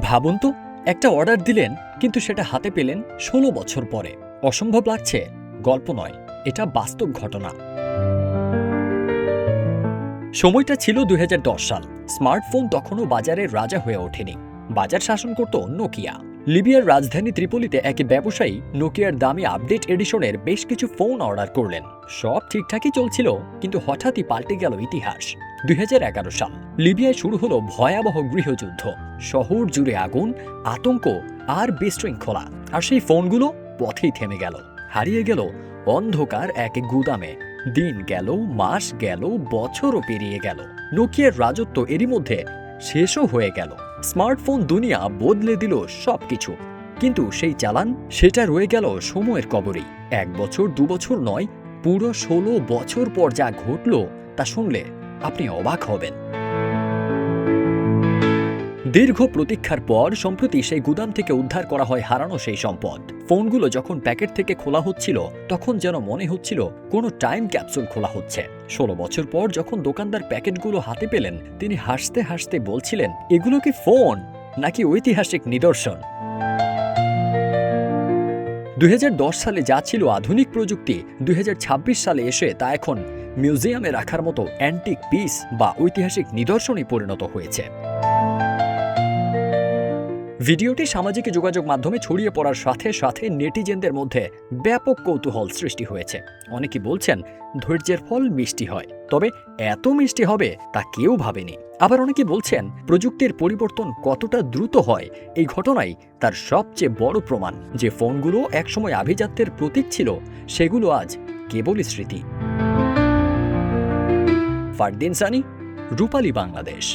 ভাবুন তো, একটা অর্ডার দিলেন কিন্তু সেটা হাতে পেলেন ১৬ বছর পরে। অসম্ভব লাগছে? গল্প নয়, এটা বাস্তব ঘটনা। সময়টা ছিল ২০১০ সাল। স্মার্টফোন তখনও বাজারের রাজা হয়ে ওঠেনি। বাজার শাসন করত নোকিয়া। লিবিয়ার রাজধানী ত্রিপোলিতে এক ব্যবসায়ী নোকিয়ার দামি আপডেট এডিশনের বেশ কিছু ফোন অর্ডার করলেন। সব ঠিকঠাকই চলছিল, কিন্তু হঠাৎই পাল্টে গেল ইতিহাস। ২০১১ সাল লিবিয়ায় শুরু হলো ভয়াবহ গৃহযুদ্ধ। শহর জুড়ে আগুন, আতঙ্ক আর বিশৃঙ্খলা। আর সেই ফোনগুলো পথেই থেমে গেল, হারিয়ে গেল অন্ধকার এক গুদামে। দিন গেল, মাস গেল, বছরও পেরিয়ে গেল। নোকিয়ার রাজত্ব এরই মধ্যে শেষও হয়ে গেল। স্মার্টফোন দুনিয়া বদলে দিল সবকিছু, কিন্তু সেই চালান সেটা রয়ে গেল সময়ের কবরেই। ১ বছর ২ বছর নয়, পুরো ১৬ বছর পর যা ঘটল তা শুনলে আপনি অবাক হবেন। দীর্ঘ প্রতীক্ষার পর সম্প্রতি সেই গুদাম থেকে উদ্ধার করা হয় হারানো সেই সম্পদ। ফোনগুলো যখন প্যাকেট থেকে খোলা হচ্ছিল, তখন যেন মনে হচ্ছিল কোনো টাইম ক্যাপসুল খোলা হচ্ছে। ১৬ বছর পর যখন দোকানদার প্যাকেটগুলো হাতে পেলেন, তিনি হাসতে হাসতে বলছিলেন, এগুলো কি ফোন নাকি ঐতিহাসিক নিদর্শন? ২০১০ সালে যা ছিল আধুনিক প্রযুক্তি, ২০২৬ সালে এসে তা এখন মিউজিয়ামে রাখার মতো অ্যান্টিক পিস বা ঐতিহাসিক নিদর্শনে পরিণত হয়েছে। ভিডিওটি সামাজিক যোগাযোগ মাধ্যমে ছড়িয়ে পড়ার সাথে সাথে নেটিজেনদের মধ্যে ব্যাপক কৌতূহল সৃষ্টি হয়েছে। অনেকে বলছেন ধৈর্যের ফল মিষ্টি হয়, তবে এত মিষ্টি হবে তা কেউ ভাবেনি। আবার অনেকে বলছেন প্রযুক্তির পরিবর্তন কতটা দ্রুত হয়, এই ঘটনাই তার সবচেয়ে বড় প্রমাণ যে ফোনগুলো একসময় আভিজাত্যের প্রতীক ছিল, সেগুলো আজ কেবলই স্মৃতি। ফারদিন সানি, রূপালী বাংলাদেশ।